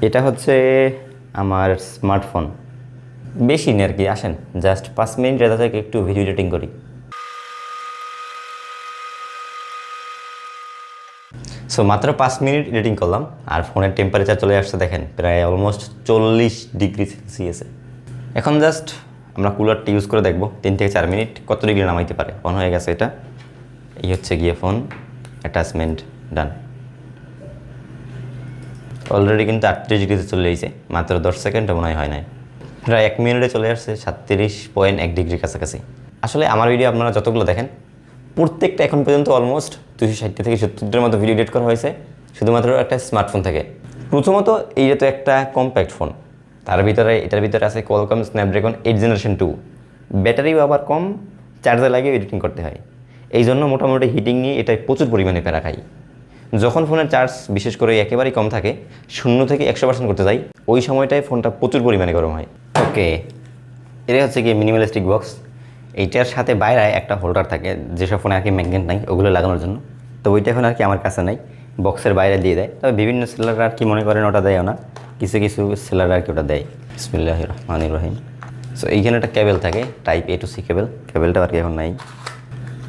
এটা হচ্ছে আমার স্মার্টফোন। বেশি নেই আর কি, আসেন জাস্ট 5 মিনিট এটা থেকে একটু ভিডিও এডিটিং করি। সো মাত্র 5 মিনিট এডিটিং করলাম আর ফোনের টেম্পারেচার চলে আসছে দেখেন প্রায় অলমোস্ট 40 ডিগ্রি সেলসিয়াসে। এখন জাস্ট আমরা কুলারটা ইউজ করে দেখব 3 থেকে 4 মিনিট কত ডিগ্রি নামাইতে পারে। অন হয়ে গেছে এটা, এই হচ্ছে গিয়ে ফোন অ্যাটাচমেন্ট ডান। অলরেডি কিন্তু 38 ডিগ্রিতে চলে এসেছে, মাত্র 10 সেকেন্ডও মনে হয় নাই, প্রায় 1 মিনিটে চলে আসছে 37.1 ডিগ্রির কাছাকাছি। আসলে আমার ভিডিও আপনারা যতগুলো দেখেন প্রত্যেকটা এখন পর্যন্ত অলমোস্ট 260 থেকে 70টার মতো ভিডিও এডিট করা হয়েছে শুধুমাত্র একটা স্মার্টফোন থেকে। প্রথমত এইটা তো একটা কম্প্যাক্ট ফোন, এটার ভিতরে আছে কোয়ালকম স্ন্যাপড্রাগন 8 জেনারেশন 2, ব্যাটারিও আবার কম, চার্জার লাগিয়ে এডিটিং করতে হয়। এই জন্য মোটামুটি হিটিং নিয়ে এটা প্রচুর পরিমাণে প্যারা খাই। যখন ফোনের চার্জ বিশেষ করে একেবারেই কম থাকে, 0 থেকে 100% করতে যাই, ওই সময়টায় ফোনটা প্রচুর পরিমাণে গরম হয়। ওকে, এটাই হচ্ছে কি মিনিমালিস্টিক বক্স। এইটার সাথে বাইরে একটা হোল্ডার থাকে, যেসব ফোনে আর কি ম্যাগনেট নাই ওগুলো লাগানোর জন্য, তো ওইটা এখন আর কি আমার কাছে নাই, বক্সের বাইরে দিয়ে দেয়। তবে বিভিন্ন সেলাররা আর কি মনে করেন ওটা দেয় না, কিছু কিছু সেলাররা আর কি ওটা দেয়। বিসমিল্লাহির রহমানির রহিম। সো এইখানে একটা কেবল থাকে, টাইপ A to C কেবলটা আর কি এখন নাই।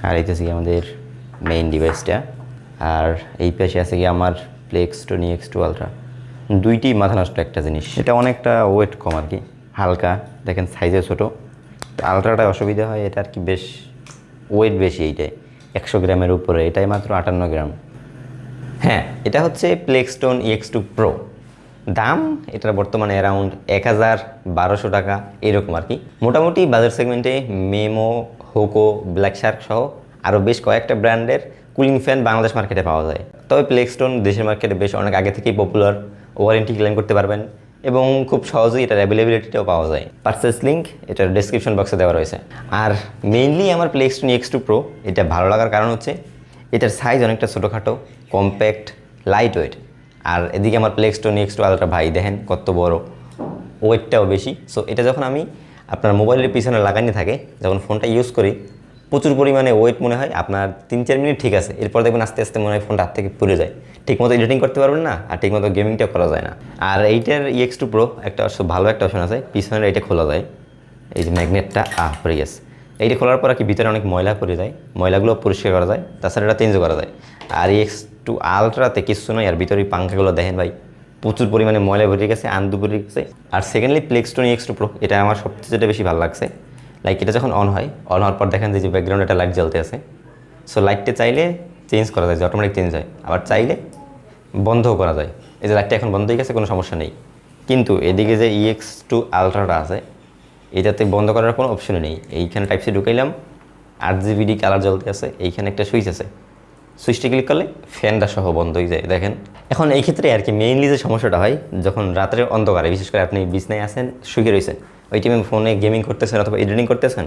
আর এই হচ্ছে কি আমাদের মেইন ডিভাইসটা। আর এই পাশে আছে কি আমার প্লেক্সটন EX2 আলট্রা। দুইটি মাথা নষ্ট একটা জিনিস, এটা অনেকটা ওয়েট কম আর কি, হালকা, দেখেন সাইজে ছোটো। আলট্রাটায় অসুবিধা হয়, এটা আর কি বেশ ওয়েট বেশি, এইটাই 100 গ্রামের উপরে, এটাই মাত্র 58 গ্রাম। হ্যাঁ, এটা হচ্ছে প্লেক্সটন EX2 প্রো। দাম এটার বর্তমানে অ্যারাউন্ড 1012 টাকা এরকম আর কি। মোটামুটি বাজার সেগমেন্টে মেমো, হোকো, ব্ল্যাক শার্ক সহ আরও বেশ কয়েকটা ব্র্যান্ডের কুলিং ফ্যান বাংলাদেশ মার্কেটে পাওয়া যায়। তবে প্লেক্সটন দেশের মার্কেটে বেশ অনেক আগে থেকেই পপুলার, ওয়ারেন্টি ক্লেম করতে পারবেন এবং খুব সহজেই এটার অ্যাভেলেবিলিটিটাও পাওয়া যায়। পারচেস লিঙ্ক এটার ডেসক্রিপশন বক্সে দেওয়া রয়েছে। আর মেইনলি আমার প্লেক্সটন EX2 প্রো এটা ভালো লাগার কারণ হচ্ছে এটার সাইজ অনেকটা ছোটোখাটো, কম্প্যাক্ট, লাইট ওয়েট। আর এদিকে আমার প্লেক্সটন EX2 আলট্রা ভাই দেখেন কত বড়, ওয়েটটাও বেশি। সো এটা যখন আমি আপনার মোবাইলের পিছনে লাগানো থাকে, যখন ফোনটা ইউজ করি, প্রচুর পরিমাণে ওয়েট মনে হয়। আপনার 3-4 মিনিট ঠিক আছে, এরপর দেখবেন আস্তে আস্তে মনে হয় ফোনটা হাত থেকে পড়ে যায়, ঠিকমতো এডিটিং করতে পারবেন না, আর ঠিকমতো গেমিংটাও করা যায় না। আর এইটার EX2 প্রো একটা ভালো একটা অপশন আছে, পিছনের এইটা খোলা যায়, এই যে ম্যাগনেটটা পড়ে গেছে, এইটা খোলার পর কি ভিতরে অনেক ময়লা পড়ে যায়, ময়লাগুলো পরিষ্কার করা যায়, তাছাড়া এটা চেঞ্জও করা যায়। আর EX2 আলট্রাতে কিছু নয়, আর ভিতরে পাঙ্খাগুলো দেখেন ভাই প্রচুর পরিমাণে ময়লা ভরে গেছে, আন্দু ভরে গেছে। আর সেকেন্ডলি প্লেক্সটন EX2 প্রো এটা আমার সবচেয়ে যেটা বেশি ভালো লাগছে, লাইক এটা যখন অন হওয়ার পর দেখেন যে ব্যাকগ্রাউন্ডে একটা লাইট জ্বলতে আছে। সো লাইটটা চাইলে চেঞ্জ করা যায়, যে অটোমেটিক চেঞ্জ হয়, আবার চাইলে বন্ধও করা যায়। এই যে লাইটটা এখন বন্ধ হয়ে গেছে, কোনো সমস্যা নেই। কিন্তু এদিকে যে EX2 আলট্রাটা আছে, এটাতে বন্ধ করার কোনো অপশনই নেই। এইখানে টাইপ সি ঢুকাইলাম, RGBD কালার জ্বলতে আছে, এইখানে একটা সুইচ আছে, সুইচটা ক্লিক করলে ফ্যানটা সহ বন্ধ হয়ে যায় দেখেন। এখন এই ক্ষেত্রে আর কি মেইনলি যে সমস্যাটা হয়, যখন রাতের অন্ধকারে, বিশেষ করে আপনি বিছনায় আসেন, শুয়ে রয়েছেন, ওই টাইমে ফোনে গেমিং করতেছেন অথবা এডিটিং করতেছেন,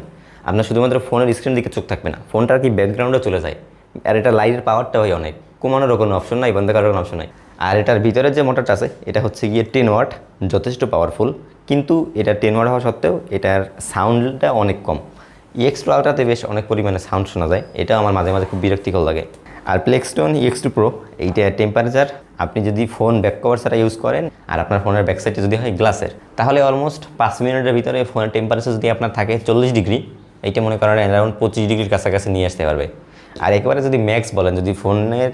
আপনার শুধুমাত্র ফোনের স্ক্রিন দিকে চোখ থাকবে না, ফোনটা আর কি ব্যাকগ্রাউন্ডে চলে যায়। আর এটা লাইটের পাওয়ারটা হয় অনেক, কমানোরও কোনো অপশন নাই, বন্ধ করার কোনো অপশন নাই। আর এটার ভিতরে যে মোটরটা আছে এটা হচ্ছে গিয়ে 10 ওয়াট, যথেষ্ট পাওয়ারফুল। কিন্তু এটা 10 ওয়াট হওয়া সত্ত্বেও এটার সাউন্ডটা অনেক কম। EX2 আলট্রাতে বেশ অনেক পরিমাণে সাউন্ড শোনা যায়, এটা আমার মাঝে মাঝে খুব বিরক্তিকর লাগে। আর প্লেক্সটন EX2 প্রো এইটা টেম্পারেচার, আপনি যদি ফোন ব্যাক কভার ছাড়া ইউজ করেন আর আপনার ফোনের ব্যাক সাইডে যদি হয় গ্লাসের, তাহলে অলমোস্ট 5 মিনিটের ভিতরে ফোনের টেম্পারেচার যদি আপনার থাকে 40 ডিগ্রি, এইটা মনে করেন অ্যারাউন্ড 25 ডিগ্রির কাছাকাছি নিয়ে আসতে পারবে। আর একেবারে যদি ম্যাক্স বলেন, যদি ফোনের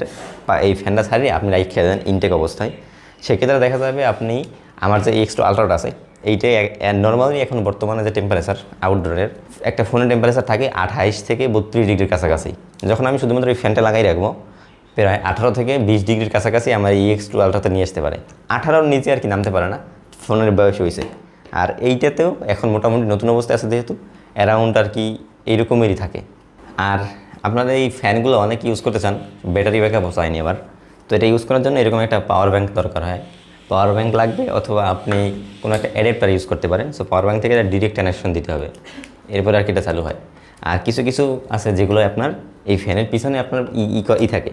এই ফ্যানটা ছাড়িয়ে আপনি রাইখে দেন ইনটেক অবস্থায়, সেক্ষেত্রে দেখা যাবে আপনি আমার যে EX2 আলট্রাটা আছে, এইটাই নর্মালি এখন বর্তমানে যে টেম্পারেচার আউটডোরের একটা ফোনের টেম্পারেচার থাকে 28 থেকে 32 ডিগ্রির কাছাকাছি। যখন আমি শুধুমাত্র এই ফ্যানটা লাগাই রাখবো, প্রায় 18 থেকে 20 ডিগ্রির কাছাকাছি আমার EX2 আলট্রাতে নিয়ে আসতে পারে। 18-র নিচে আর কি নামতে পারে না, ফোনের বয়স হয়েছে। আর এইটাতেও এখন মোটামুটি নতুন অবস্থায় আছে যেহেতু, অ্যারাউন্ড আর কি এইরকমেরই থাকে। আর আপনারা এই ফ্যানগুলো অনেক ইউজ করতে চান, ব্যাটারি ব্যাকআপ চায়নি আবার, তো এটা ইউজ করার জন্য এরকম একটা পাওয়ার ব্যাঙ্ক দরকার হয়। পাওয়ার ব্যাঙ্ক লাগবে, অথবা আপনি কোনো একটা অ্যাডাপ্টার ইউজ করতে পারেন। সো পাওয়ার ব্যাঙ্ক থেকে ডিরেক্ট কানেকশন দিতে হবে, এরপরে আর কি এটা চালু হয়। আর কিছু কিছু আছে যেগুলো আপনার এই ফ্যানের পিছনে আপনার থাকে,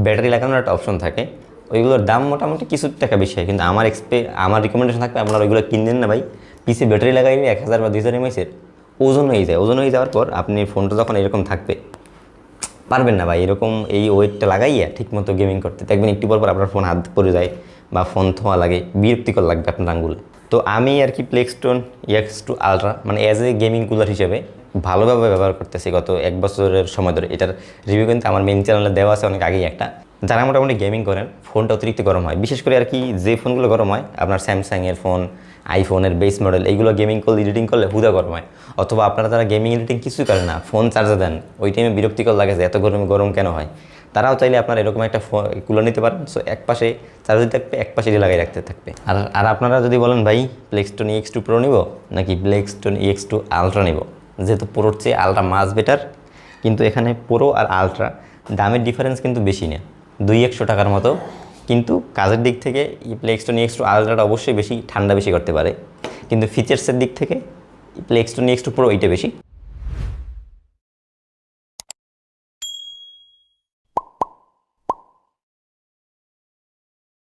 ব্যাটারি লাগানোর একটা অপশন থাকে, ওইগুলোর দাম মোটামুটি কিছু টাকা বেশি হয়। কিন্তু আমার রিকমেন্ডেশন থাকবে আপনারা ওইগুলো কিনবেন না ভাই। পিছে ব্যাটারি লাগাইলে 1000 বা 2000 mAh ওজন হয়ে যায়। ওজন হয়ে যাওয়ার পর আপনি ফোনটা যখন এরকম থাকবে, পারবেন না ভাই এরকম এই ওয়েটটা লাগাইয়া ঠিকমতো গেমিং করতে। দেখবেন একটু পর আপনার ফোন হাত পড়ে যায় বা ফোন ধোয়া লাগে, বিরক্তিকর লাগবে আপনার আঙ্গুলে। তো আমি আর কি প্লেক্সটন X2 আলট্রা মানে অ্যাজ এ গেমিং কুলার হিসেবে ভালোভাবে ব্যবহার করতেছি গত 1 বছরের সময় ধরে। এটার রিভিউ কিন্তু আমার মেন চ্যানেলে দেওয়া আছে অনেক আগেই একটা। যারা মোটামুটি গেমিং করেন, ফোনটা অতিরিক্ত গরম হয়, বিশেষ করে আর কি যে ফোনগুলো গরম হয় আপনার স্যামসাংয়ের ফোন, আইফোনের বেস মডেল, এইগুলো গেমিং করলে এডিটিং করলে হুদা গরম হয়। অথবা আপনারা যারা গেমিং এডিটিং কিছুই করেন না, ফোন চার্জে দেন, ওই টাইমে বিরক্তিকর লাগে যে এত গরমে গরম কেন হয়, তারাও চাইলে আপনার এরকম একটা কুলার নিতে পারেন। সো এক পাশে চার্জ থাকবে, এক পাশে দিয়ে লাগিয়ে রাখতে থাকবে। আর আপনারা যদি বলেন ভাই প্লেক্সটন X2 প্রো নিব নাকি প্লেক্সটন X2 আলট্রা নিব, যেহেতু প্রোর চেয়ে আলট্রা মাস বেটার, কিন্তু এখানে প্রো আর আলট্রা দামের ডিফারেন্স কিন্তু বেশি না, 200 টাকার মতো। কিন্তু কাজের দিক থেকে প্লেক্সটন X2 আলট্রাটা অবশ্যই বেশি ঠান্ডা বেশি করতে পারে, কিন্তু ফিচার্সের দিক থেকে প্লেক্সটন X2 প্রো এইটা বেশি।